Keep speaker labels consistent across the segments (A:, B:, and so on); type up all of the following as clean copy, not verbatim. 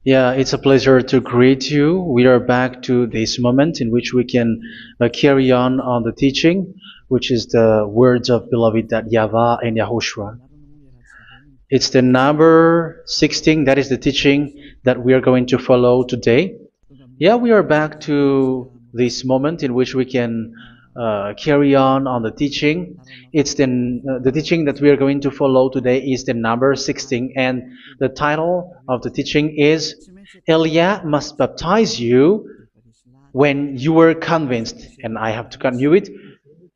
A: Yeah, it's a pleasure to greet you. We are back to this moment in which we can carry on the teaching, which is the words of beloved that YAHVAH and YAHOSHUA. It's the number 16, that is the teaching that we are going to follow today. Yeah, we are back to this moment in which we can carry on the teaching. It's the teaching that we are going to follow today is the number 16, and the title of the teaching is Elia must baptize you when you were convinced, and I have to continue it,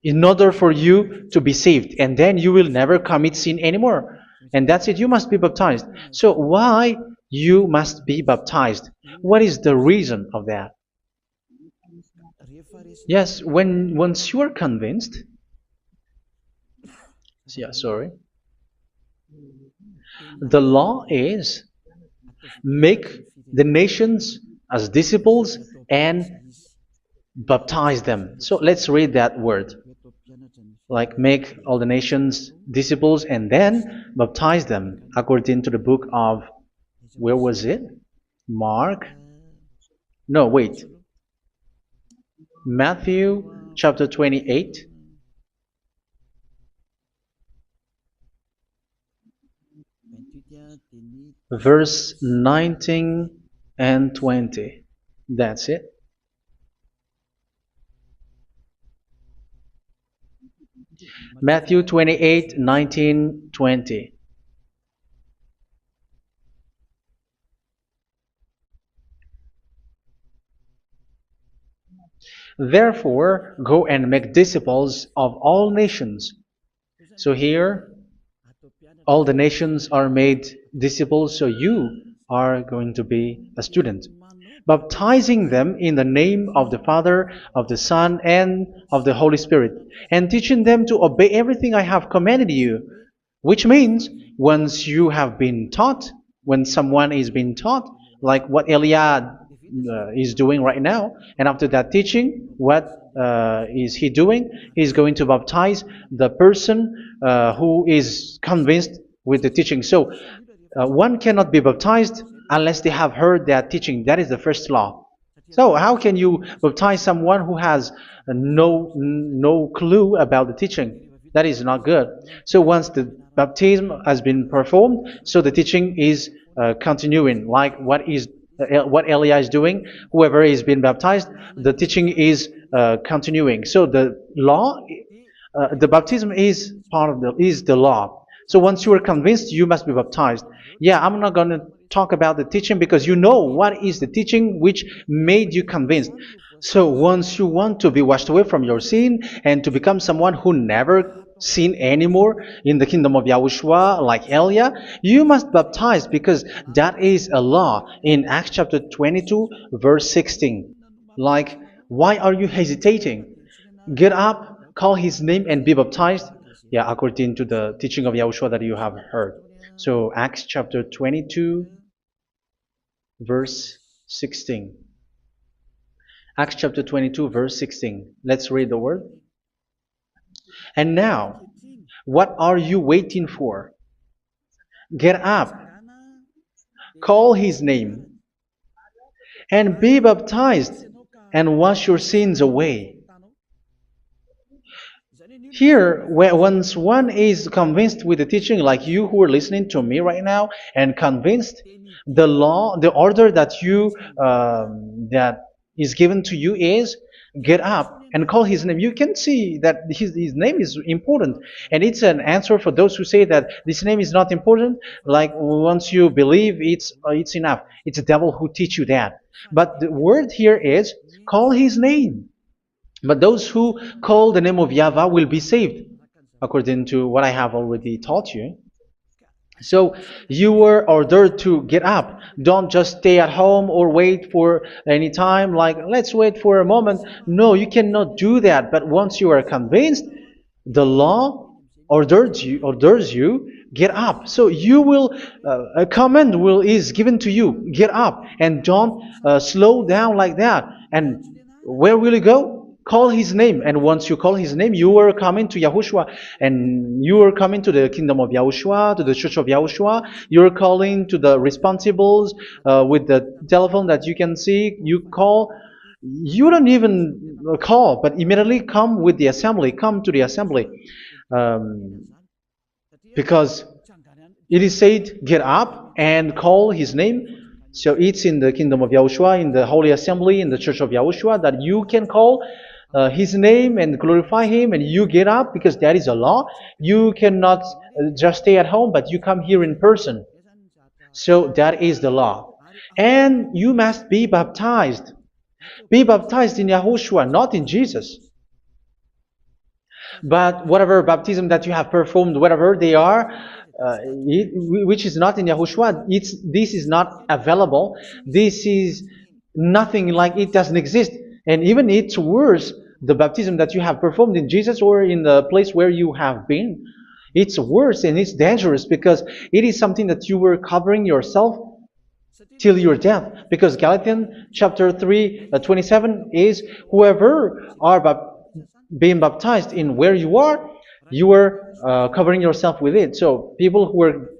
A: in order for you to be saved, and then you will never commit sin anymore. And that's it, you must be baptized. So why you must be baptized? What is the reason of that? Yes, when once you are convinced, yeah, sorry, the law is make the nations as disciples and baptize them. So let's read that word. Like make all the nations disciples and then baptize them according to the book of, where was it? Mark? No, wait. Matthew chapter 28. Verse 19 and 20. That's it. Matthew 28, 19, 20. Therefore, go and make disciples of all nations. So here, all the nations are made disciples, so you are going to be a student. Baptizing them in the name of the Father, of the Son, and of the Holy Spirit, and teaching them to obey everything I have commanded you. Which means, once you have been taught, when someone is being taught, like what Elia is doing right now, and after that teaching, what is he doing? He's going to baptize the person who is convinced with the teaching. So one cannot be baptized unless they have heard that teaching. That is the first law. So how can you baptize someone who has no clue about the teaching? That is not good. So once the baptism has been performed, so the teaching is continuing, like what Elia is doing. Whoever is being baptized, the teaching is continuing. So the law, the baptism is part of the law. So once you are convinced, you must be baptized. Yeah, I'm not going to talk about the teaching because you know what is the teaching which made you convinced. So once you want to be washed away from your sin and to become someone who never sin anymore in the kingdom of Yahushua, like Elia, you must baptize because that is a law in Acts chapter 22, verse 16. Like, why are you hesitating? Get up, call his name, and be baptized. Yeah, according to the teaching of Yahushua that you have heard. So Acts chapter 22, verse 16. Acts chapter 22, verse 16. Let's read the word. And now, what are you waiting for? Get up, call his name, and be baptized, and wash your sins away. Here, once one is convinced with the teaching, like you who are listening to me right now, and convinced, the law, the order that that is given to you is get up and call his name. You can see that his name is important, and it's an answer for those who say that this name is not important. Like once you believe, it's enough. It's the devil who teach you that. But the word here is call his name. But those who call the name of YAHVAH will be saved, according to what I have already taught you. So you were ordered to get up. Don't just stay at home or wait for any time, like let's wait for a moment. No, you cannot do that. But once you are convinced, the law orders you get up. So you will a command is given to you. Get up and don't slow down like that. And where will you go? call his name. And once you call his name, you are coming to Yahushua. And you are coming to the kingdom of Yahushua, to the church of Yahushua. You are calling to the responsibles with the telephone that you can see. You call. You don't even call, but immediately come with the assembly. Come to the assembly. Um, because it is said, get up and call his name. So it's in the kingdom of Yahushua, in the holy assembly, in the church of Yahushua, that you can call his name and glorify him, and you get up because that is a law. You cannot just stay at home, but you come here in person. So that is the law. And you must be baptized. Be baptized in Yahushua, not in Jesus. But whatever baptism that you have performed, whatever they are, which is not in Yahushua, this is not available. This is nothing, like it doesn't exist. And even it's worse, the baptism that you have performed in Jesus or in the place where you have been. It's worse and it's dangerous because it is something that you were covering yourself till your death. Because Galatians chapter 3, 27 is, whoever are being baptized in where you are covering yourself with it. So people who were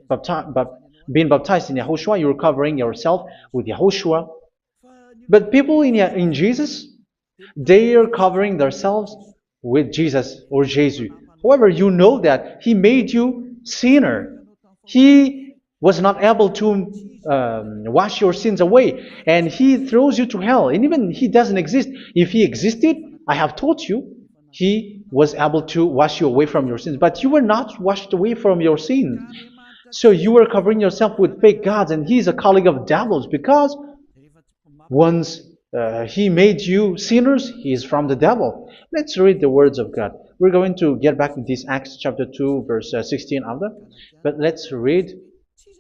A: being baptized in Yahushua, you're covering yourself with Yahushua. But people in Jesus, they are covering themselves with Jesus or Jesus. However, you know that he made you sinner. He was not able to wash your sins away, and he throws you to hell. And even he doesn't exist. If he existed, I have told you, he was able to wash you away from your sins. But you were not washed away from your sins. So you were covering yourself with fake gods, and he's a colleague of devils, because once he made you sinners, he is from the devil. Let's read the words of God. We're going to get back to this Acts chapter 2, verse 16 after. But let's read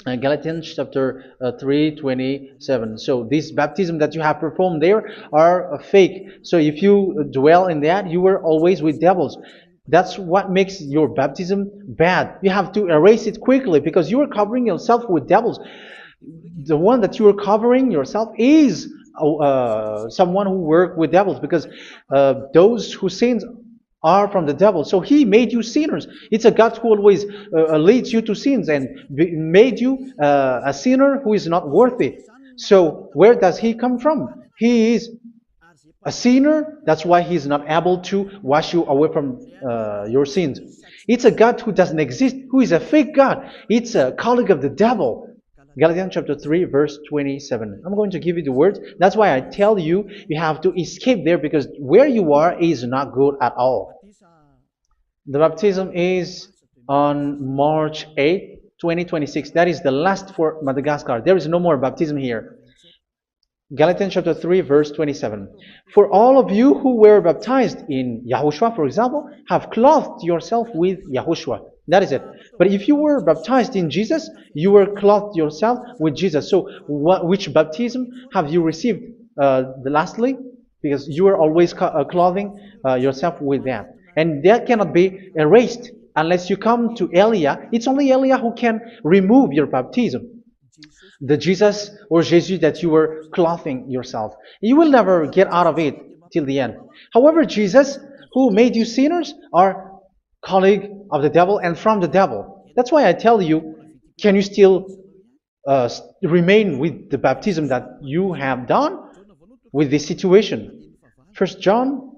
A: Galatians chapter 3, 27. So this baptism that you have performed there are fake. So if you dwell in that, you were always with devils. That's what makes your baptism bad. You have to erase it quickly because you are covering yourself with devils. The one that you are covering yourself is someone who worked with devils, because those who sins are from the devil. So he made you sinners. It's a God who always leads you to sins and made you a sinner who is not worthy. So where does he come from? He is a sinner. That's why he is not able to wash you away from your sins. It's a God who doesn't exist, who is a fake God. It's a colleague of the devil. Galatians chapter 3, verse 27. I'm going to give you the words. That's why I tell you, you have to escape there, because where you are is not good at all. The baptism is on March 8, 2026. That is the last for Madagascar. There is no more baptism here. Galatians chapter 3, verse 27. For all of you who were baptized in Yahushua, for example, have clothed yourself with Yahushua. That is it. But if you were baptized in Jesus, you were clothed yourself with Jesus. So which baptism have you received lastly? Because you are always clothing yourself with that. And that cannot be erased unless you come to Elia. It's only Elia who can remove your baptism. The Jesus or Jesus that you were clothing yourself. You will never get out of it till the end. However, Jesus, who made you sinners, are colleague of the devil and from the devil. That's why I tell you, can you still remain with the baptism that you have done with this situation? First John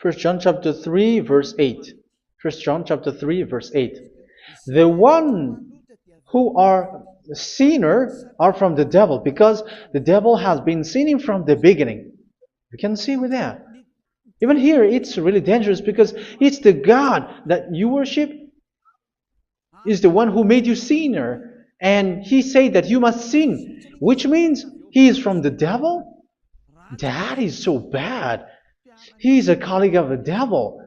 A: chapter 3, verse 8. First John chapter 3, verse 8. The one who are sinners are from the devil, because the devil has been sinning from the beginning. You can see with that. Even here, it's really dangerous, because it's the God that you worship is the one who made you sinner. And he said that you must sin, which means he is from the devil. That is so bad. He is a colleague of the devil.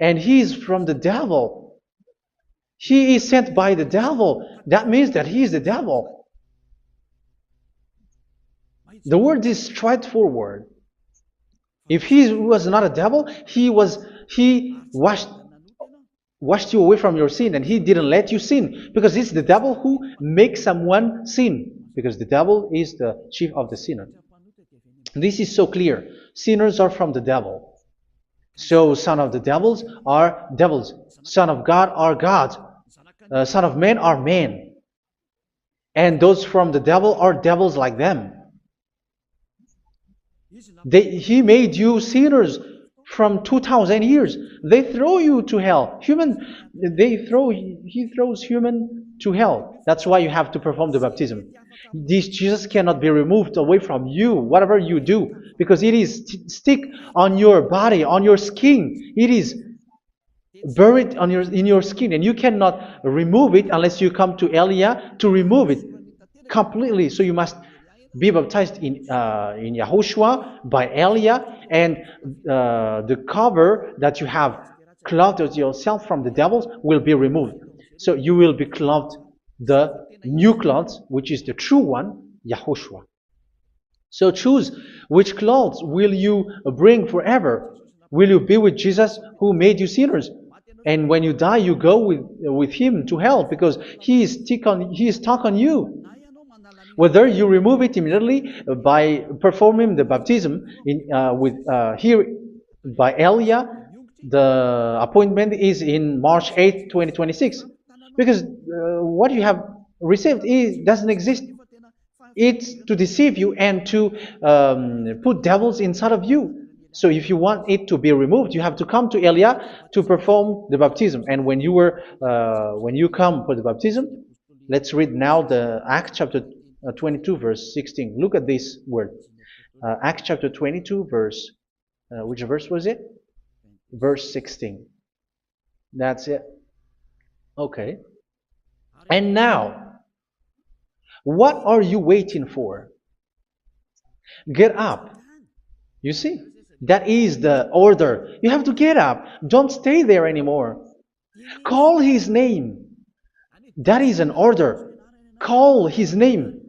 A: And he is from the devil. He is sent by the devil. That means that he is the devil. The word is straightforward. If he was not a devil, he washed you away from your sin, and he didn't let you sin, because it's the devil who makes someone sin, because the devil is the chief of the sinner. This is so clear. Sinners are from the devil. So son of the devils are devils. Son of God are God. Son of men are men. And those from the devil are devils like them. He made you sinners from 2000 years. They throw you to hell. He throws human to hell. That's why you have to perform the baptism. This Jesus cannot be removed away from you, whatever you do, because it is stick on your body, on your skin. It is buried in your skin, and you cannot remove it unless you come to Elia to remove it completely. So you must be baptized in Yahushua by Elia, and the cover that you have clothed yourself from the devils will be removed. So you will be clothed the new clothes, which is the true one, Yahushua. So choose which clothes will you bring forever. Will you be with Jesus who made you sinners? And when you die, you go with him to hell because he is stuck on you. Whether you remove it immediately by performing the baptism here by Elia, the appointment is in March 8th, 2026. Because what you have received doesn't exist. It's to deceive you and to put devils inside of you. So if you want it to be removed, you have to come to Elia to perform the baptism. And when you come for the baptism, let's read now the Acts chapter 22 verse 16. Look at this word. Acts chapter 22 verse, which verse was it? Verse 16. That's it. Okay. And now, what are you waiting for? Get up. You see, that is the order. You have to get up. Don't stay there anymore. Call his name. That is an order. Call his name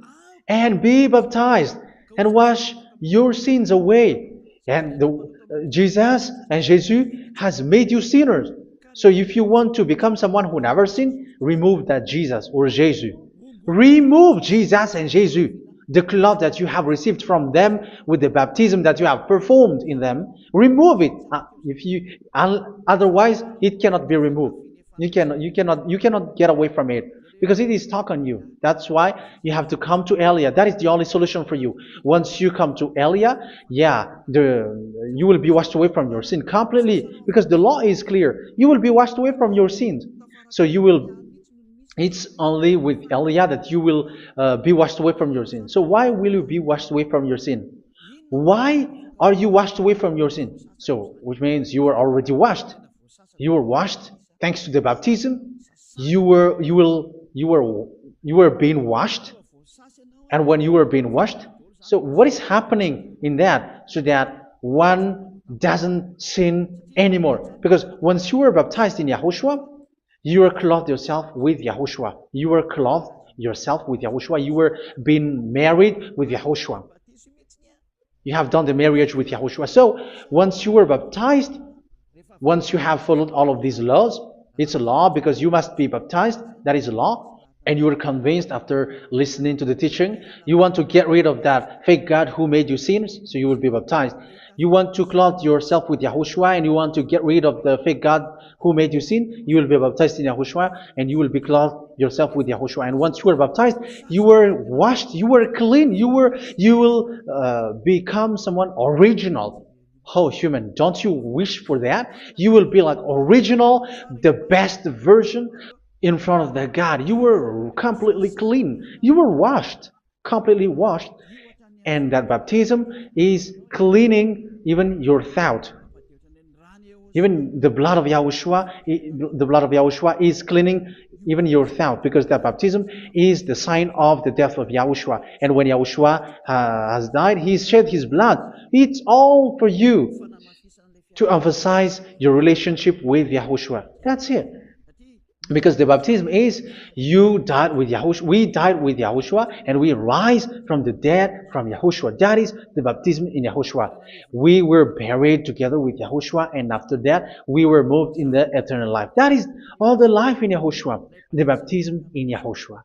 A: and be baptized and wash your sins away. And Jesus has made you sinners. So if you want to become someone who never sinned, remove that Jesus or Jesus. Remove Jesus and Jesus, the cloth that you have received from them with the baptism that you have performed in them. Remove it. Otherwise, it cannot be removed. You cannot get away from it because it is stuck on you. That's why you have to come to Elia. That is the only solution for you. Once you come to Elia, you will be washed away from your sin completely because the law is clear. You will be washed away from your sins. So it's only with Elia that you will be washed away from your sin. So why will you be washed away from your sin? Why are you washed away from your sin? So, which means you were already washed. You were washed thanks to the baptism. You were being washed, and when you were being washed, so what is happening in that? So that one doesn't sin anymore. Because once you were baptized in Yahushua, you were clothed yourself with Yahushua. You were clothed yourself with Yahushua. You were being married with Yahushua. You have done the marriage with Yahushua. So once you were baptized, once you have followed all of these laws, it's a law because you must be baptized. That is a law. And you are convinced after listening to the teaching, you want to get rid of that fake God who made you sinners, so you will be baptized. You want to clothe yourself with Yahushua and you want to get rid of the fake God who made you sin, you will be baptized in Yahushua and you will be clothed yourself with Yahushua. And once you are baptized, you were washed, you were clean, you will become someone original. Oh, human, don't you wish for that? You will be like original, the best version in front of the God. You were completely clean. You were washed, completely washed. And that baptism is cleaning even your thought. Even the blood of Yahushua is cleaning even your thought, because that baptism is the sign of the death of Yahushua. And when Yahushua has died, he shed his blood. It's all for you to emphasize your relationship with Yahushua. That's it. Because the baptism is you died with Yahushua, we died with Yahushua, and we rise from the dead from Yahushua. That is the baptism in Yahushua. We were buried together with Yahushua, and after that we were moved in the eternal life. That is all the life in Yahushua, the baptism in Yahushua.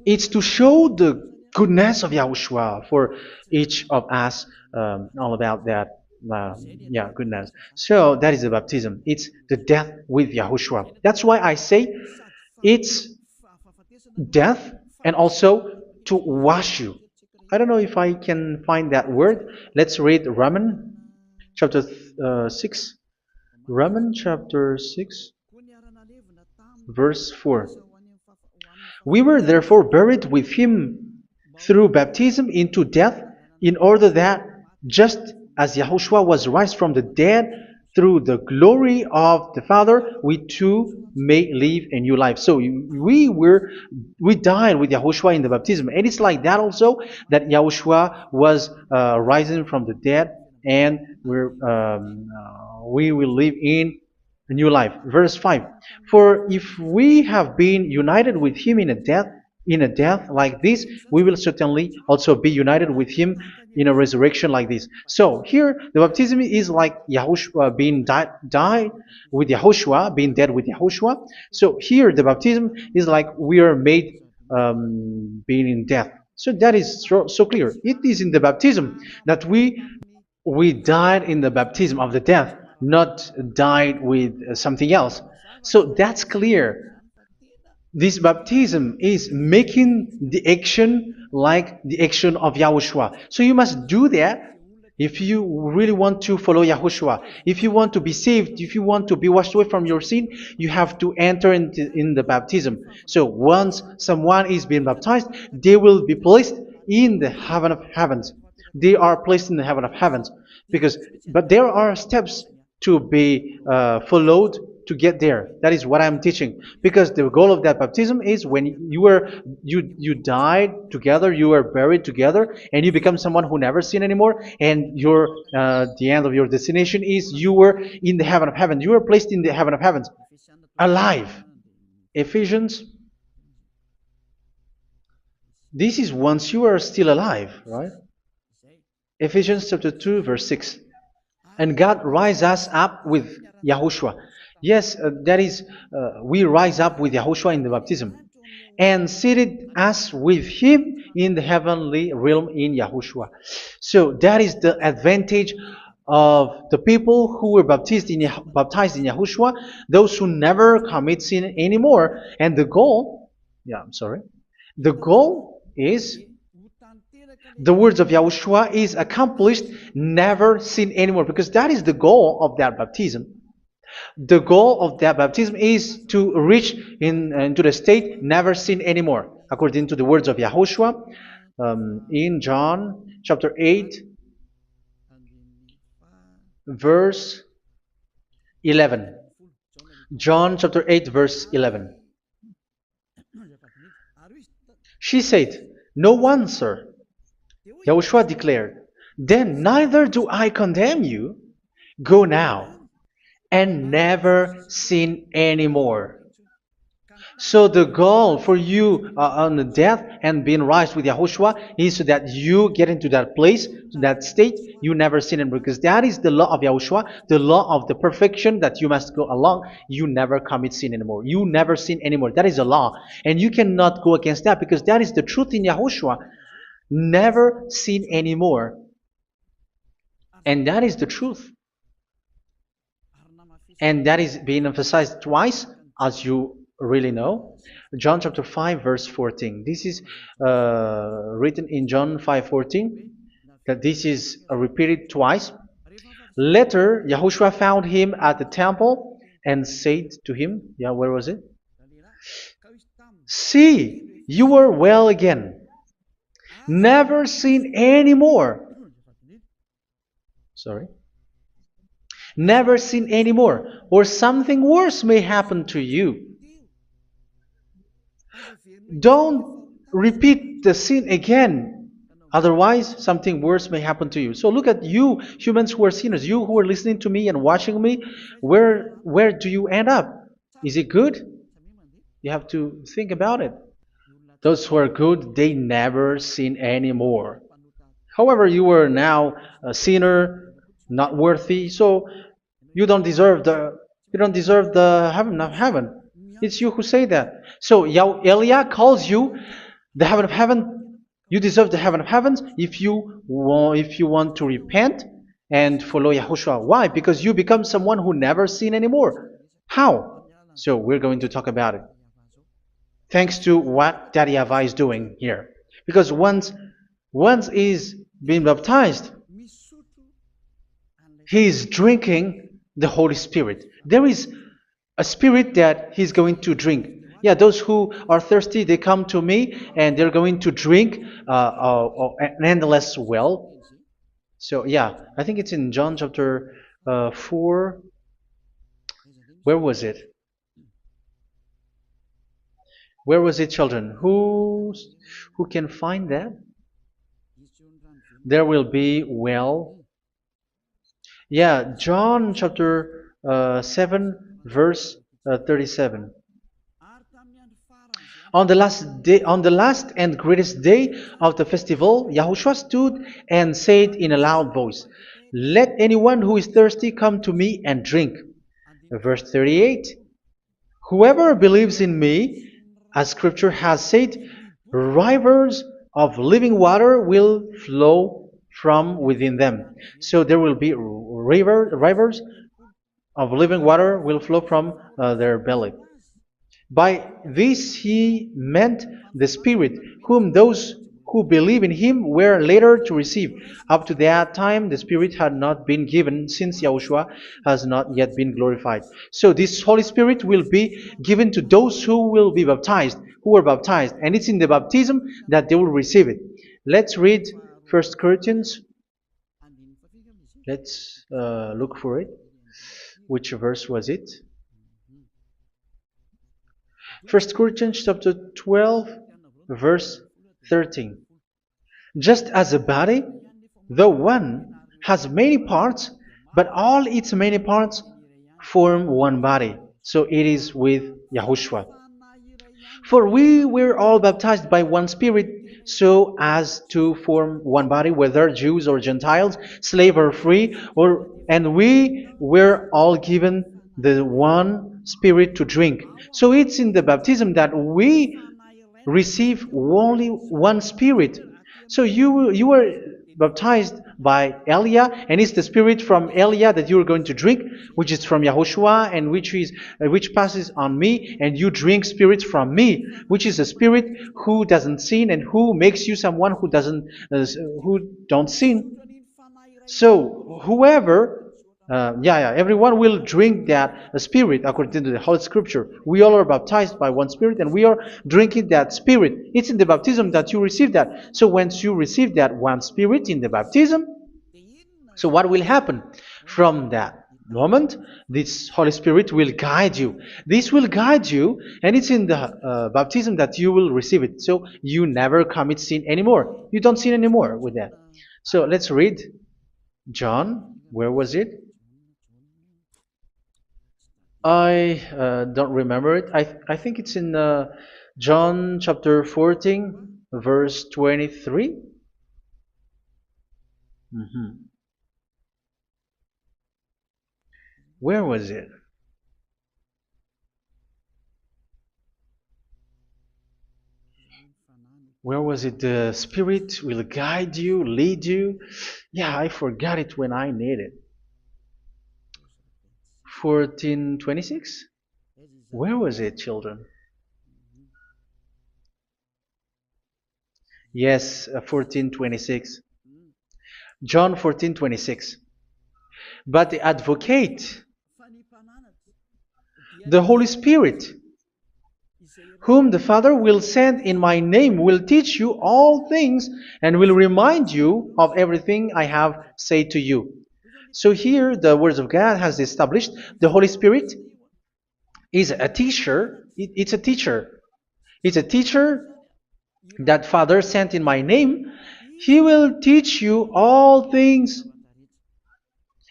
A: It's to show goodness of Yahushua for each of us, all about that. Yeah, goodness. So that is the baptism. It's the death with Yahushua. That's why I say it's death and also to wash you. I don't know if I can find that word. Let's read Romans chapter 6. Romans chapter 6, verse 4. We were therefore buried with him through baptism into death, in order that, just as Yahushua was raised from the dead through the glory of the Father, we too may live a new life. So we died with Yahushua in the baptism, and it's like that also that Yahushua was rising from the dead, and we will live in a new life. Verse 5. For if we have been united with him in a death like this, we will certainly also be united with him in a resurrection like this. So here the baptism is like Yahushua being died with Yahushua, being dead with Yahushua. So here the baptism is like we are made being in death. So that is so clear. It is in the baptism that we died in the baptism of the death, not died with something else. So that's clear. This baptism is making the action like the action of Yahushua. So you must do that if you really want to follow Yahushua. If you want to be saved, if you want to be washed away from your sin, you have to enter in the baptism. So once someone is being baptized, they will be placed in the heaven of heavens. They are placed in the heaven of heavens but there are steps to be followed to get there. That is what I'm teaching. Because the goal of that baptism is when you died together, you were buried together, and you become someone who never sin anymore. And the end of your destination is you were in the heaven of heaven. You were placed in the heaven of heavens, alive. Ephesians. This is once you are still alive, right? Ephesians chapter 2, verse 6. And God rise us up with Yahushua. Yes, that is, we rise up with Yahushua in the baptism. And seated us with him in the heavenly realm in Yahushua. So that is the advantage of the people who were baptized in Yahushua, those who never commit sin anymore. And the goal is the words of Yahushua is accomplished, never sin anymore, because that is the goal of that baptism. The goal of that baptism is to reach into the state never sin anymore, according to the words of Yahushua in John chapter 8, verse 11. John chapter 8, verse 11. She said, "No one, sir." Yahushua declared, "Then neither do I condemn you. Go now and never sin anymore." So the goal for you on the death and being raised with Yahushua is so that you get into that place, to that state, you never sin anymore. Because that is the law of Yahushua, the law of the perfection that you must go along. You never commit sin anymore. You never sin anymore. That is a law. And you cannot go against that because that is the truth in Yahushua. Never sin anymore. And that is the truth. And that is being emphasized twice, as you really know. John chapter 5, verse 14. This is written in John 5:14, that this is repeated twice. Later, Yahushua found him at the temple and said to him, where was it? "See, you are well again. Never sin anymore." Sorry. Never sin anymore, or something worse may happen to you. Don't repeat the sin again. Otherwise, something worse may happen to you. So look at you, humans who are sinners, you who are listening to me and watching me. Where do you end up? Is it good? You have to think about it. Those who are good, they never sin anymore. However, you are now a sinner, not worthy, so you don't deserve the heaven of heaven. It's you who say that. So Eliah calls you the heaven of heaven You deserve the heaven of heavens if you want to repent and follow Yahushua. Why? Because you become someone who never sin anymore. How? So we're going to talk about it. Thanks to what Daddy YAHVAH is doing here. Because once he's been baptized, he is drinking the Holy Spirit. There is a spirit that he's going to drink. Yeah, those who are thirsty, they come to me and they're going to drink an endless well. So, yeah, I think it's in John chapter 4. Where was it? Where was it, children? Who can find that? There will be well. Yeah, John chapter 7, verse 37. On the last and greatest day of the festival, Yahushua stood and said in a loud voice, "Let anyone who is thirsty come to me and drink." Verse 38, "Whoever believes in me, as scripture has said, rivers of living water will flow from within them." So there will be rivers of living water will flow from their belly. By this he meant the Spirit, whom those who believe in him were later to receive. Up to that time, the Spirit had not been given, since Yahushua has not yet been glorified. So this Holy Spirit will be given to those who will be baptized, who are baptized, and it's in the baptism that they will receive it. Let's read 1 Corinthians. Let's look for it. Which verse was it? 1 Corinthians chapter 12, verse 13. Just as a body, though one, has many parts, but all its many parts form one body. So it is with Yahushua. For we were all baptized by one Spirit, so as to form one body, whether Jews or Gentiles, slave or free, and we were all given the one Spirit to drink. So it's in the baptism that we receive only one Spirit. So you were baptized by Elia, and it's the Spirit from Elia that you are going to drink, which is from Yahushua, and which passes on me, and you drink Spirit from me, which is a Spirit who doesn't sin and who makes you someone who don't sin. So whoever everyone will drink that Spirit according to the Holy Scripture. We all are baptized by one Spirit, and we are drinking that Spirit. It's in the baptism that you receive that. So once you receive that one Spirit in the baptism, so what will happen? From that moment, this Holy Spirit will guide you. This will guide you, and it's in the baptism that you will receive it. So you never commit sin anymore. You don't sin anymore with that. So let's read John. Where was it? I don't remember it. I think it's in John chapter 14, verse 23. Mhm. Where was it? Where was it? The Spirit will guide you, lead you. Yeah, I forgot it when I need it. 14:26? Where was it, children? Yes, 14:26. John 14:26. But the advocate, the Holy Spirit, whom the Father will send in my name, will teach you all things and will remind you of everything I have said to you. So here the words of God has established the Holy Spirit is a teacher. It's a teacher. It's a teacher that Father sent in my name. He will teach you all things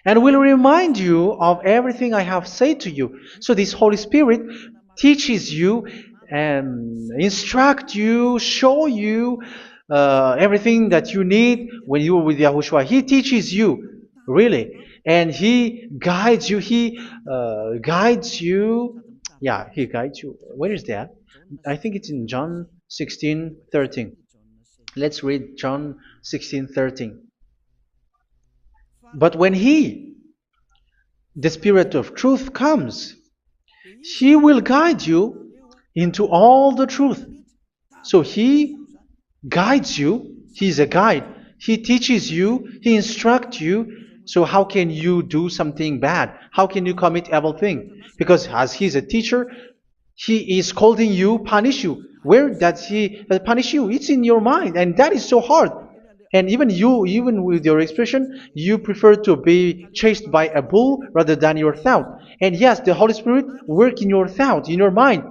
A: and will remind you of everything I have said to you. So this Holy Spirit teaches you and instruct you, show you everything that you need when you are with Yahushua. He teaches you, really, and He guides you. He guides you. Yeah, He guides you. Where is that? I think it's in John 16:13. Let's read John 16:13. But when He, the Spirit of truth, comes, He will guide you into all the truth. So He guides you. He's a guide. He teaches you. He instructs you. So how can you do something bad? How can you commit evil thing? Because as He's a teacher, He is scolding you, punish you. Where does He punish you? It's in your mind, and that is so hard. And even you, even with your expression, you prefer to be chased by a bull rather than your thought. And yes, the Holy Spirit work in your thought, in your mind.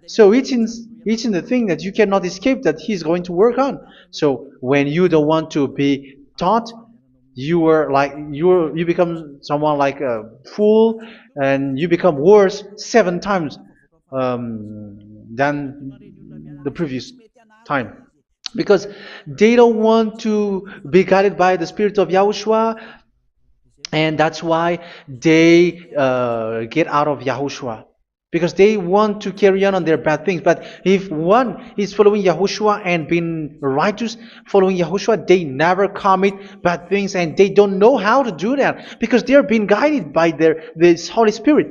A: So it's in the thing that you cannot escape that He's going to work on. So when you don't want to be taught, you become someone like a fool, and you become worse 7 times than the previous time, because they don't want to be guided by the Spirit of Yahushua, and that's why they get out of Yahushua, because they want to carry on their bad things. But if one is following Yahushua and being righteous, following Yahushua, they never commit bad things, and they don't know how to do that because they are being guided by this Holy Spirit.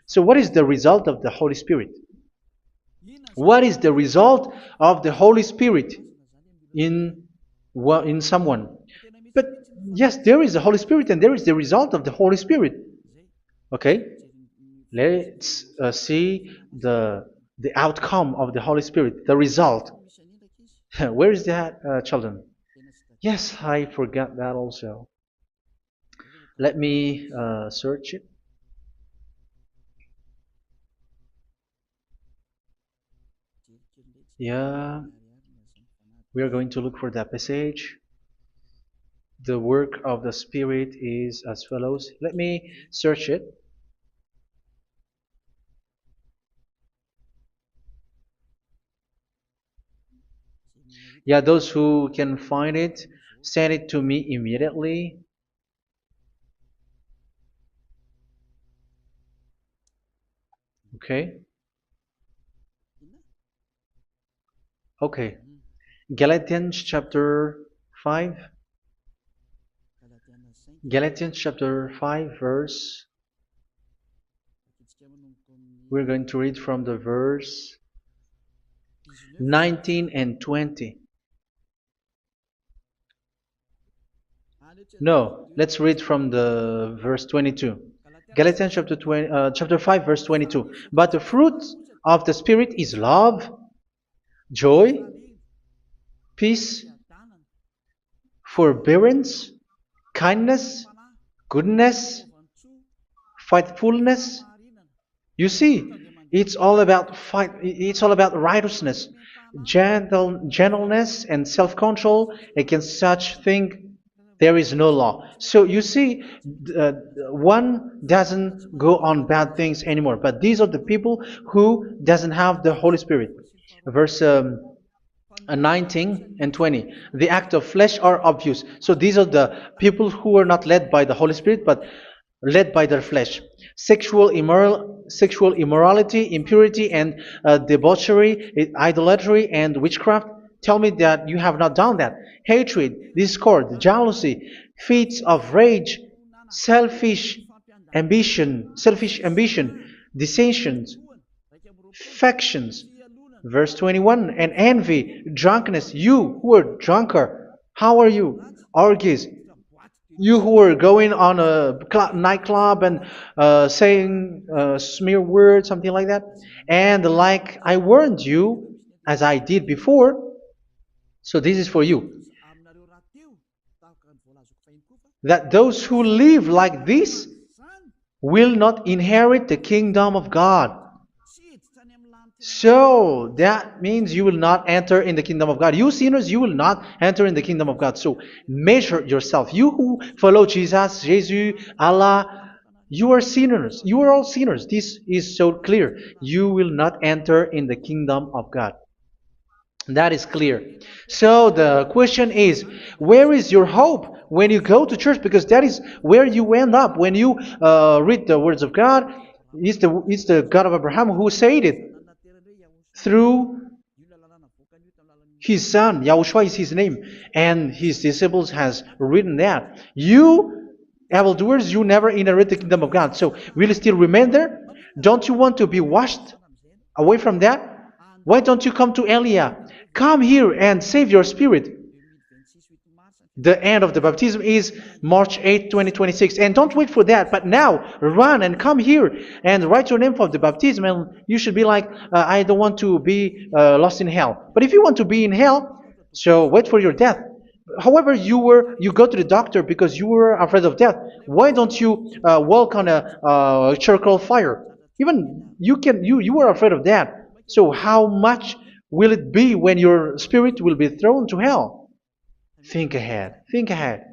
A: So what is the result of the Holy Spirit? What is the result of the Holy Spirit in in someone? But yes, there is the Holy Spirit, and there is the result of the Holy Spirit. Okay, let's see the outcome of the Holy Spirit, the result. Where is that, children? Yes, I forgot that also. Let me search it. Yeah, we are going to look for that passage. The work of the Spirit is as follows. Let me search it. Yeah, those who can find it, send it to me immediately. Okay. Okay. Galatians chapter 5. Galatians chapter 5 verse. We're going to read from the verse 19 and 20. No, let's read from the verse 22. Galatians chapter 5 verse 22. But the fruit of the Spirit is love, joy, peace, forbearance, kindness, goodness, faithfulness. You see, it's all about righteousness, gentleness, and self-control. Against such thing there is no law. So you see, uh, one doesn't go on bad things anymore. But these are the people who doesn't have the Holy Spirit. Verse 19 and 20. The act of flesh are obvious. So these are the people who are not led by the Holy Spirit, but led by their flesh. Sexual immorality, impurity, and debauchery, idolatry, and witchcraft. Tell me that you have not done that. Hatred, discord, jealousy, fits of rage, selfish ambition, dissensions, factions. Verse 21, and envy, drunkenness. You who are drunkard, how are you? Orgies. You who are going on a nightclub and saying smear words, something like that. And like I warned you, as I did before, so this is for you, that those who live like this will not inherit the kingdom of God. So that means you will not enter in the kingdom of God. You sinners, you will not enter in the kingdom of God. So measure yourself. You who follow Jesus, Allah, you are sinners. You are all sinners. This is so clear. You will not enter in the kingdom of God. That is clear. So the question is, where is your hope when you go to church? Because that is where you end up when you read the words of God. It's the God of Abraham who said it through His son, Yahushua is his name, and his disciples has written that. You, evildoers, you never inherit the kingdom of God. So will you still remain there? Don't you want to be washed away from that? Why don't you come to Elia? Come here and save your spirit. The end of the baptism is March 8, 2026. And don't wait for that, but now run and come here and write your name for the baptism. And you should be like, I don't want to be lost in hell. But if you want to be in hell, so wait for your death. However, you go to the doctor because you were afraid of death. Why don't you walk on a charcoal fire? Even you were afraid of that. So how much will it be when your spirit will be thrown to hell? Think ahead. Think ahead.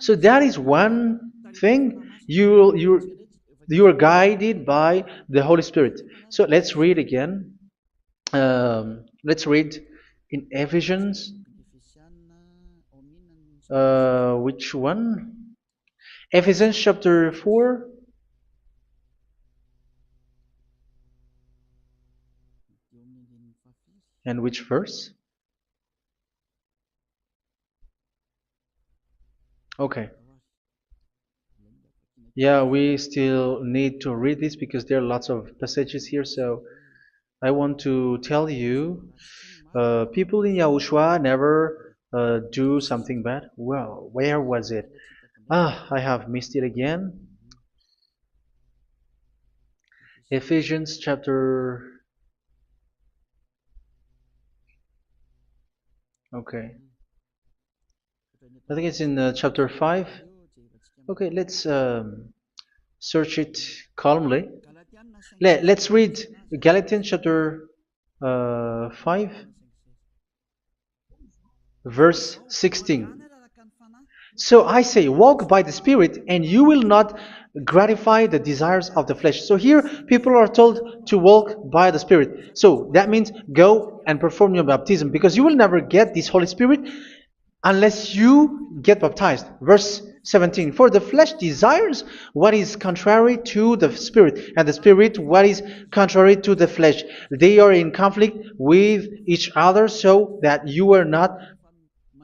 A: So that is one thing. You are guided by the Holy Spirit. So let's read again. Let's read in Ephesians. Which one? Ephesians chapter 4. And which verse? Okay. Yeah, we still need to read this because there are lots of passages here. So I want to tell you, people in Yahushua never do something bad. Well, where was it? I have missed it again. Ephesians chapter. Okay. I think it's in chapter 5. Okay, let's search it calmly. Let's read Galatians chapter 5, verse 16. So I say, walk by the Spirit, and you will not gratify the desires of the flesh. So here, people are told to walk by the Spirit. So that means go and perform your baptism, because you will never get this Holy Spirit unless you get baptized. Verse 17. For the flesh desires what is contrary to the Spirit, and the Spirit what is contrary to the flesh. They are in conflict with each other, so that you are not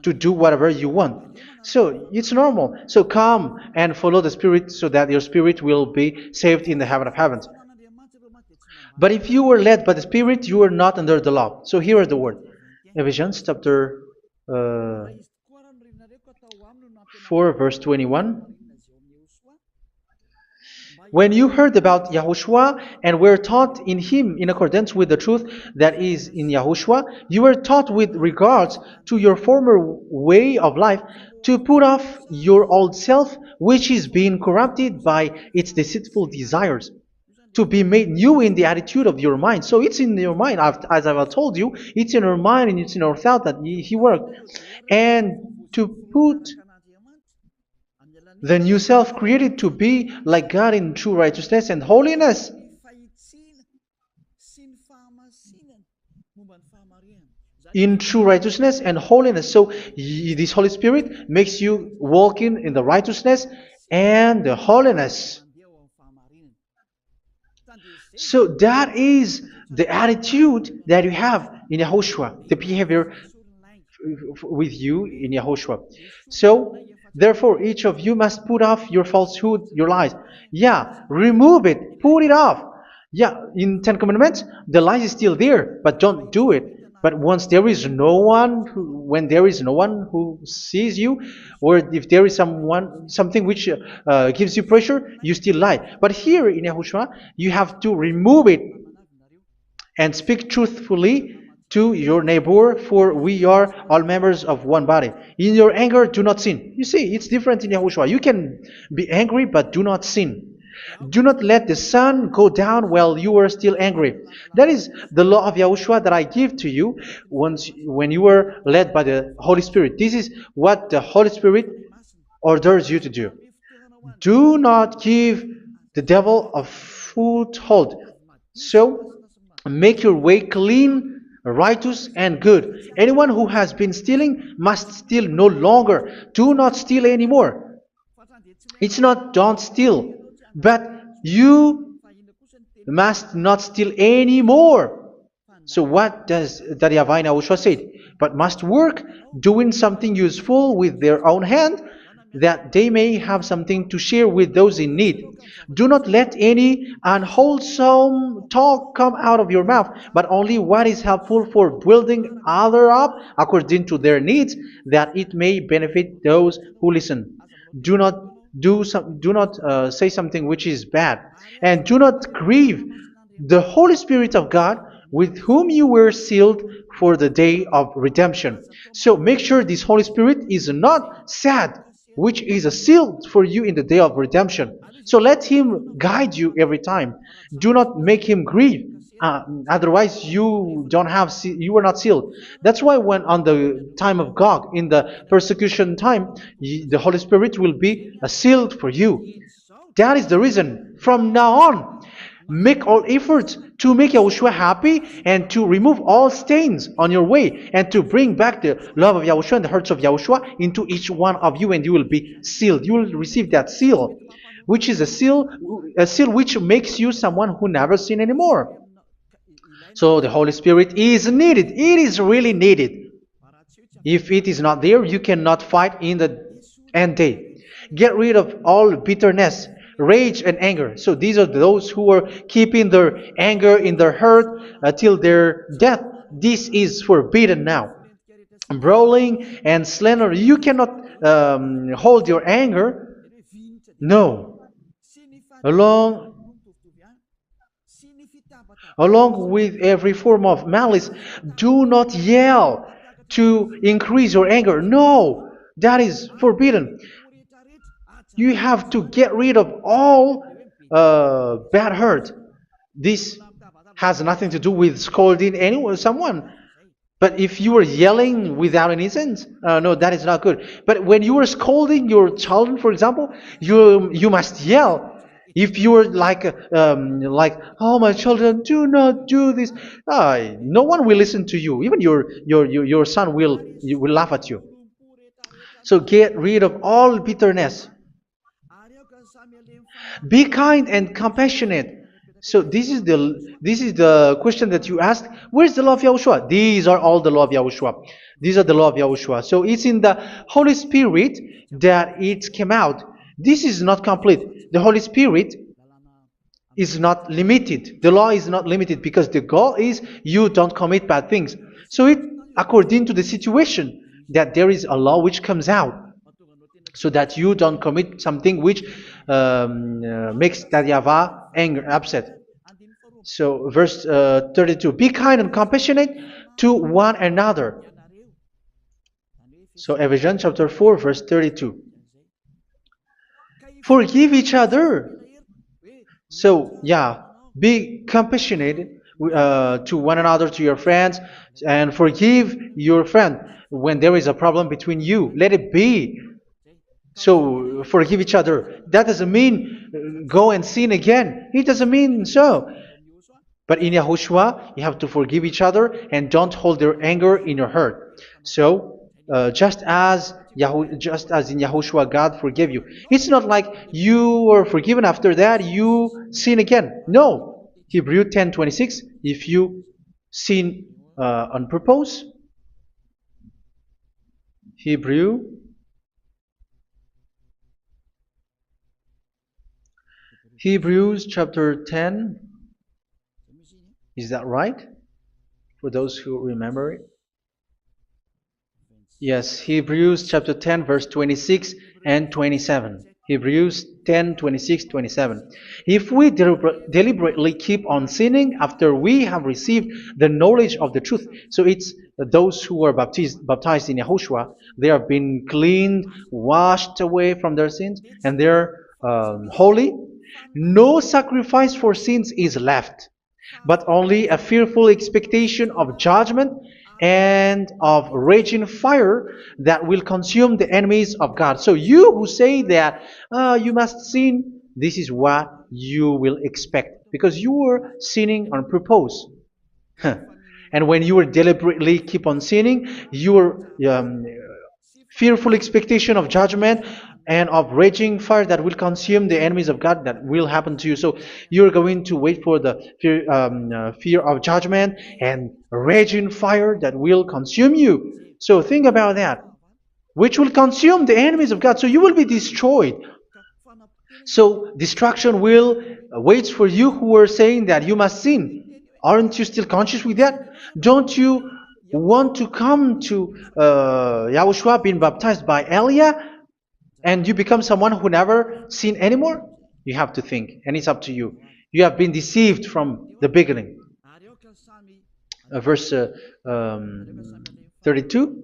A: to do whatever you want. So it's normal. So come and follow the Spirit so that your spirit will be saved in the heaven of heavens. But if you were led by the Spirit, you are not under the law. So here is the word. Ephesians chapter 4 verse 21. When you heard about Yahushua and were taught in him in accordance with the truth that is in Yahushua, you were taught with regards to your former way of life to put off your old self, which is being corrupted by its deceitful desires, to be made new in the attitude of your mind. So it's in your mind, as I've told you, it's in your mind and it's in your thought that he worked. And to put the new self created to be like God in true righteousness and holiness. In true righteousness and holiness. So this Holy Spirit makes you walking in the righteousness and the holiness. So that is the attitude that you have in Yahushua, the behavior with you in Yahushua. So therefore, each of you must put off your falsehood, your lies. Yeah, remove it, put it off. Yeah, in Ten Commandments, the lies is still there, but don't do it. But once there is no one, when there is no one who sees you, or if there is something which gives you pressure, you still lie. But here in Yahushua, you have to remove it and speak truthfully to your neighbor, for we are all members of one body. In your anger, do not sin. You see, it's different in Yahushua. You can be angry, but do not sin. Do not let the sun go down while you are still angry. That is the law of Yahushua that I give to you when you were led by the Holy Spirit. This is what the Holy Spirit orders you to do. Do not give the devil a foothold. So, make your way clean, righteous, and good. Anyone who has been stealing must steal no longer. Do not steal anymore. It's not don't steal, but you must not steal anymore. So what does the YAHVAH YAHOSHUA say? But must work doing something useful with their own hand, that they may have something to share with those in need. Do not let any unwholesome talk come out of your mouth, but only what is helpful for building other up according to their needs, that it may benefit those who listen. Do not do not say something which is bad, and do not grieve the Holy Spirit of God, with whom you were sealed for the day of redemption. So make sure this Holy Spirit is not sad, which is a seal for you in the day of redemption. So let Him guide you every time. Do not make Him grieve. Otherwise, you were not sealed. That's why when on the time of God, in the persecution time, the Holy Spirit will be a sealed for you. That is the reason. From now on, make all efforts to make Yahushua happy and to remove all stains on your way and to bring back the love of Yahushua and the hearts of Yahushua into each one of you, and you will be sealed. You will receive that seal, which is a seal which makes you someone who never sin anymore. So the Holy Spirit is needed. It is really needed. If it is not there, you cannot fight in the end day. Get rid of all bitterness, rage, and anger. So these are those who are keeping their anger in their heart till their death. This is forbidden now. Brawling and slander. You cannot hold your anger. No. Along Along with every form of malice, do not yell to increase your anger. No, that is forbidden. You have to get rid of all bad hurt. This has nothing to do with scolding anyone, someone. But if you are yelling without any sense, no, that is not good. But when you are scolding your children, for example, you must yell. If you are like, oh my children, do not do this, no one will listen to you. Even your son will laugh at you. So get rid of all bitterness. Be kind and compassionate. So this is the question that you asked. Where's the law of Yahushua? These are all the law of Yahushua. These are the law of Yahushua. So it's in the Holy Spirit that it came out. This is not complete. The Holy Spirit is not limited. The law is not limited because the goal is you don't commit bad things. So it according to the situation that there is a law which comes out, so that you don't commit something which makes that YAHVAH angry, upset. So verse 32, be kind and compassionate to one another. So Ephesians chapter 4 verse 32. Forgive each other. So yeah, be compassionate to one another, to your friends, and forgive your friend when there is a problem between you. Let it be. So forgive each other. That doesn't mean go and sin again. It doesn't mean so. But in Yahushua, you have to forgive each other and don't hold their anger in your heart. So just as in Yahushua, God forgave you. It's not like you were forgiven after that you sin again. No. Hebrew 10:26. If you sin on purpose, Hebrews chapter 10. Is that right? For those who remember it? Yes, Hebrews chapter 10 verse 26 and 27. Hebrews 10, 26, 27. If we deliberately keep on sinning after we have received the knowledge of the truth, so it's those who are baptized in Yahushua, they have been cleaned, washed away from their sins, and they're holy. No sacrifice for sins is left, but only a fearful expectation of judgment and of raging fire that will consume the enemies of God. So you who say that you must sin, this is what you will expect, because you were sinning on purpose. And when you were deliberately keep on sinning, your fearful expectation of judgment and of raging fire that will consume the enemies of God that will happen to you. So you're going to wait for the fear of judgment and raging fire that will consume you. So think about that, which will consume the enemies of God. So you will be destroyed. So destruction will waits for you who are saying that you must sin. Aren't you still conscious with that? Don't you want to come to Yahushua being baptized by Elia and you become someone who never sin anymore? You have to think, and it's up to you. You have been deceived from the beginning. Verse 32.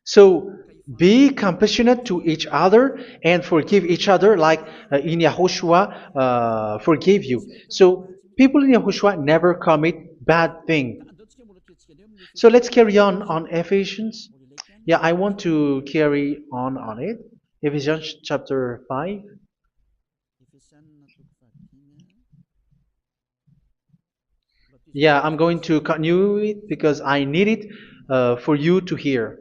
A: So be compassionate to each other and forgive each other like in Yahushua forgave you. So people in Yahushua never commit bad thing. So let's carry on Ephesians. Yeah, I want to carry on it. Ephesians chapter 5. Yeah, I'm going to continue it because I need it for you to hear.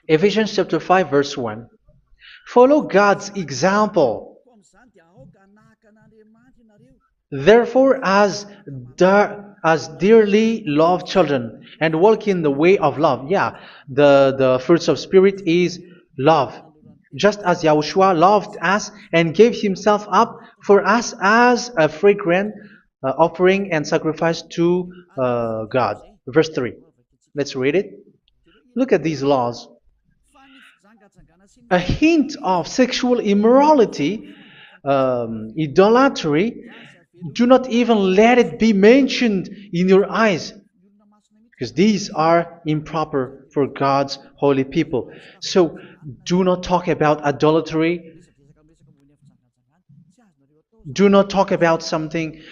A: Ephesians chapter 5 verse 1. Follow God's example. Therefore, as dearly loved children, and walk in the way of love. Yeah, the fruits of spirit is love. Just as Yahushua loved us and gave himself up for us as a fragrant offering and sacrifice to God. Verse 3. Let's read it. Look at these laws. A hint of sexual immorality, idolatry, do not even let it be mentioned in your eyes, because these are improper for God's holy people. So do not talk about idolatry. Do not talk about something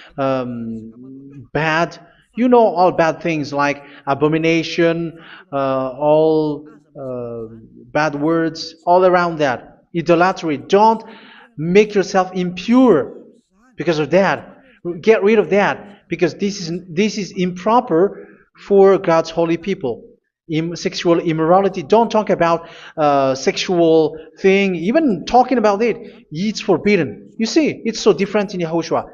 A: bad. You know all bad things like abomination, all bad words, all around that. Idolatry. Don't make yourself impure because of that. Get rid of that because this is improper for God's holy people. Sexual immorality. Don't talk about sexual thing. Even talking about it, it's forbidden. You see, it's so different in Yahushua.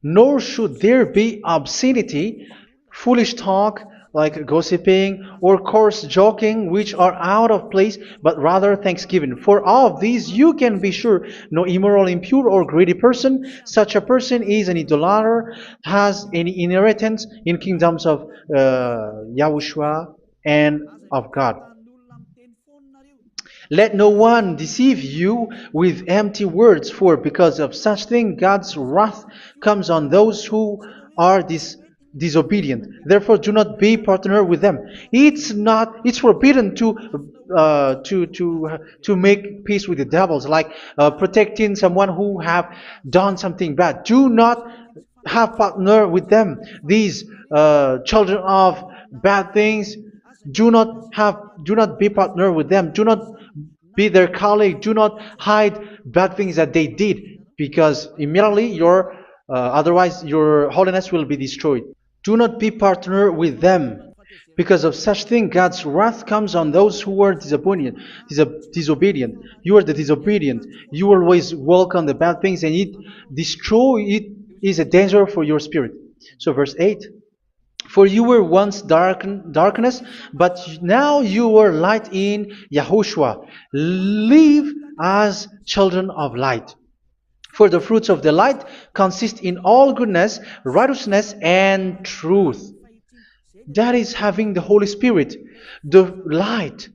A: Nor should there be obscenity, foolish talk like gossiping or coarse joking, which are out of place, but rather thanksgiving. For all of these you can be sure: no immoral, impure, or greedy person, such a person is an idolater, has any inheritance in kingdoms of Yahushua and of God. Let no one deceive you with empty words, for because of such thing God's wrath comes on those who are disobedient. Therefore, do not be partner with them. It's forbidden to make peace with the devils, like protecting someone who have done something bad. Do not have partner with them. These children of bad things, do not be partner with them. Do not be their colleague. Do not hide bad things that they did, because immediately otherwise your holiness will be destroyed. Do not be partner with them. Because of such thing, God's wrath comes on those who are disobedient. You are the disobedient. You always walk on the bad things, and it is a danger for your spirit. So verse 8. For you were once darkness, but now you are light in Yahushua. Live as children of light. For the fruits of the light consist in all goodness, righteousness, and truth. That is having the Holy Spirit, the light.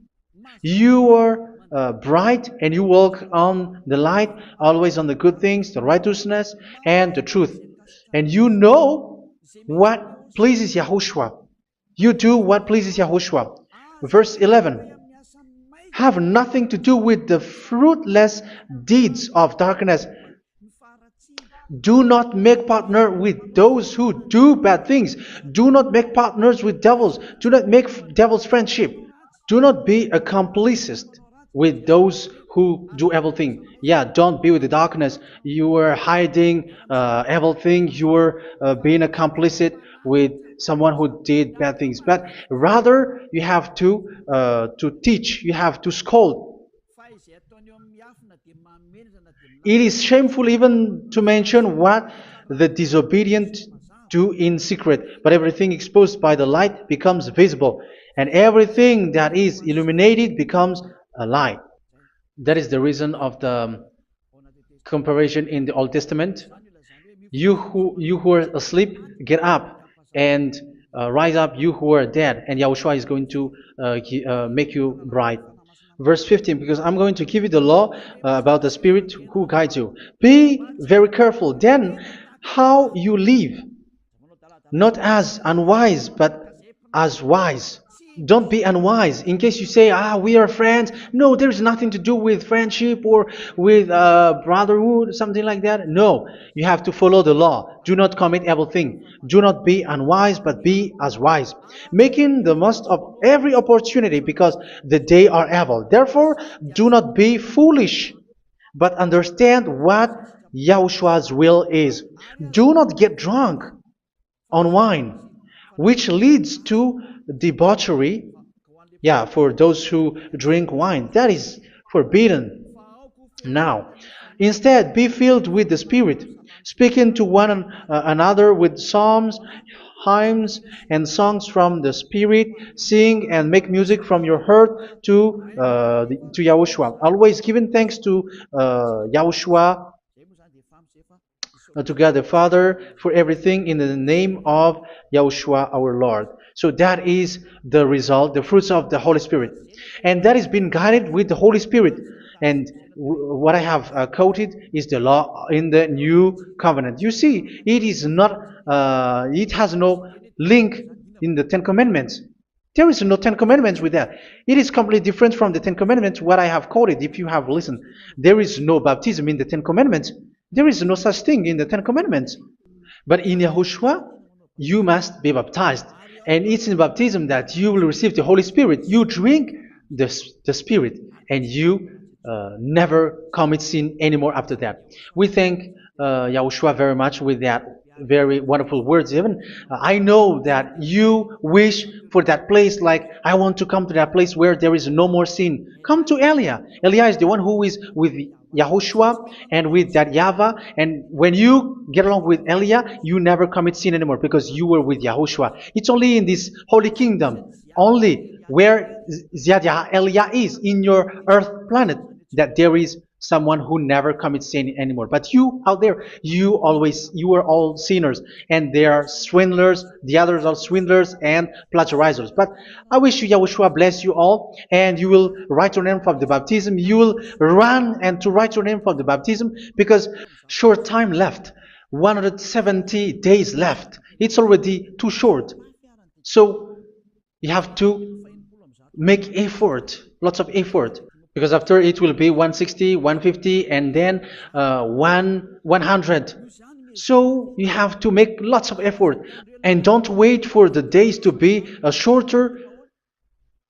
A: You are bright and you walk on the light, always on the good things, the righteousness, and the truth. And you know what pleases Yahushua. You do what pleases Yahushua. Verse 11. Have nothing to do with the fruitless deeds of darkness. Do not make partner with those who do bad things. Do not make partners with devils. Do not make devils friendship. Do not be a complicit with those who do evil thing. Yeah, don't be with the darkness. You are hiding evil thing. You are being a complicit with someone who did bad things. But rather, you have to teach. You have to scold. It is shameful even to mention what the disobedient do in secret, but everything exposed by the light becomes visible, and everything that is illuminated becomes a light. That is the reason of the comparison in the Old Testament. You who are asleep, get up and rise up, you who are dead, and Yahushua is going to make you bright. Verse 15, because I'm going to give you the law about the Spirit who guides you. Be very careful then how you live, not as unwise, but as wise. Don't be unwise. In case you say, we are friends. No, there's nothing to do with friendship or with brotherhood, something like that. No, you have to follow the law. Do not commit evil thing. Do not be unwise, but be as wise, making the most of every opportunity, because the day are evil. Therefore, do not be foolish, but understand what Yahushua's will is. Do not get drunk on wine, which leads to debauchery. Yeah, for those who drink wine, that is forbidden now. Instead, be filled with the Spirit, speaking to one another with psalms, hymns, and songs from the Spirit. Sing and make music from your heart to Yahushua. Always giving thanks to Yahushua, to God the Father, for everything in the name of Yahushua our Lord. So that is the result, the fruits of the Holy Spirit. And that is being guided with the Holy Spirit. And what I have quoted is the law in the new covenant. You see, it is not, it has no link in the Ten Commandments. There is no Ten Commandments with that. It is completely different from the Ten Commandments, what I have quoted, if you have listened. There is no baptism in the Ten Commandments. There is no such thing in the Ten Commandments. But in Yahushua, you must be baptized. And it's in baptism that you will receive the Holy Spirit. You drink the Spirit, and you never commit sin anymore after that. We thank Yahushua very much with that very wonderful words. Even I know that you wish for that place, like I want to come to that place where there is no more sin. Come to Elia. Elia is the one who is with Yahushua and with that YAHVAH. And when you get along with Elia, you never commit sin anymore because you were with Yahushua. It's only in this holy kingdom, only where Ziad Elia is, in your earth planet, that there is someone who never commits sin anymore. But you out there, you are all sinners, and they are swindlers. The others are swindlers and plagiarizers. But I wish you, Yahushua, bless you all, and you will write your name for the baptism. You will run and to write your name for the baptism, because short time left, 170 days left. It's already too short. So you have to make effort, lots of effort. Because after it will be 160, 150, and then 100. So you have to make lots of effort. And don't wait for the days to be shorter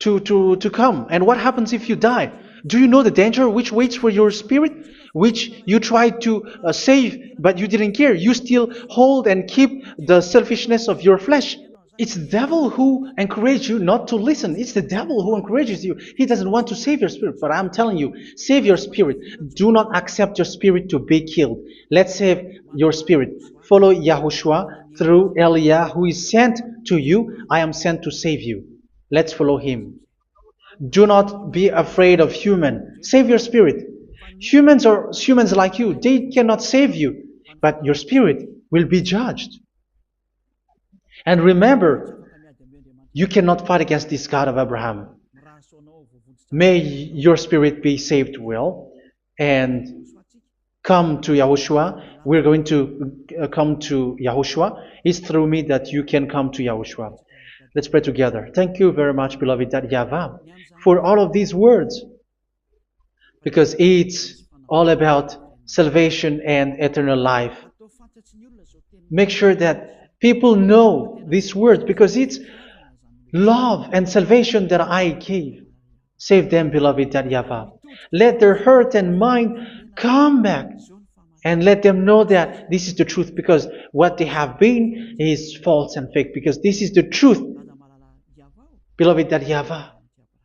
A: to come. And what happens if you die? Do you know the danger which waits for your spirit? Which you tried to save, but you didn't care. You still hold and keep the selfishness of your flesh. It's the devil who encourages you not to listen. It's the devil who encourages you. He doesn't want to save your spirit. But I'm telling you, save your spirit. Do not accept your spirit to be killed. Let's save your spirit. Follow Yahushua through Elia, who is sent to you. I am sent to save you. Let's follow him. Do not be afraid of human. Save your spirit. Humans are humans like you. They cannot save you. But your spirit will be judged. And remember, you cannot fight against this God of Abraham. May your spirit be saved well and come to Yahushua. We're going to come to Yahushua. It's through me that you can come to Yahushua. Let's pray together. Thank you very much, beloved YAHVAH, for all of these words, because it's all about salvation and eternal life. Make sure that people know these words, because it's love and salvation that I gave. Save them, beloved YAHVAH. Let their heart and mind come back, and let them know that this is the truth, because what they have been is false and fake, because this is the truth. Beloved YAHVAH,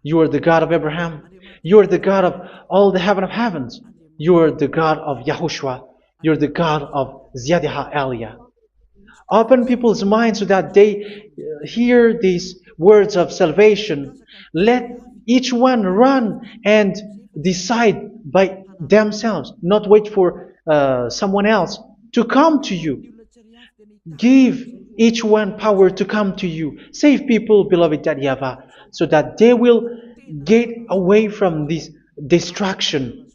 A: you are the God of Abraham. You are the God of all the heaven of heavens. You are the God of YAHOSHUA. You're the God of Ziyadiha Aliyah. Open people's minds so that they hear these words of salvation. Let each one run and decide by themselves, not wait for someone else to come to you. Give each one power to come to you. Save people, beloved YAHVAH, so that they will get away from this distraction.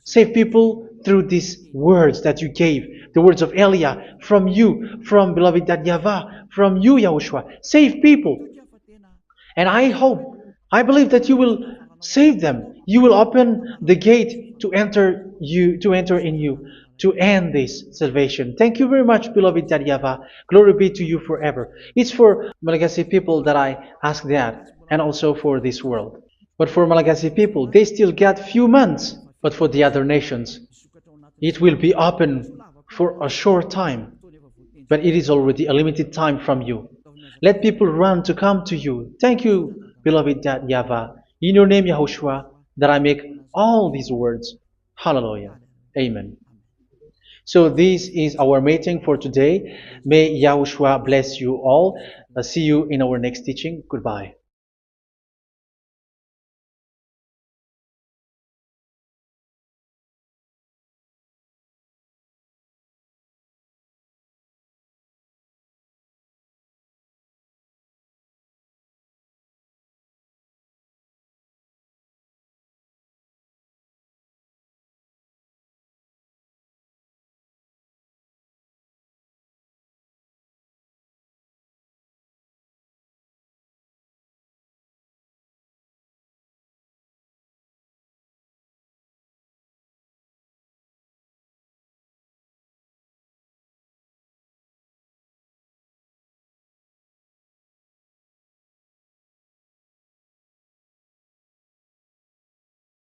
A: Save people through these words that you gave, the words of Elia, from you, from beloved YAHVAH, from you, Yahushua. Save people. And I believe that you will save them. You will open the gate to enter in you, to end this salvation. Thank you very much, beloved YAHVAH. Glory be to you forever. It's for Malagasy people that I ask that, and also for this world. But for Malagasy people, they still get few months. But for the other nations, it will be open for a short time. But it is already a limited time from you. Let people run to come to you. Thank you, beloved YAHVAH. In your name, Yahushua, that I make all these words. Hallelujah. Amen. So this is our meeting for today. May Yahushua bless you all. See you in our next teaching. Goodbye.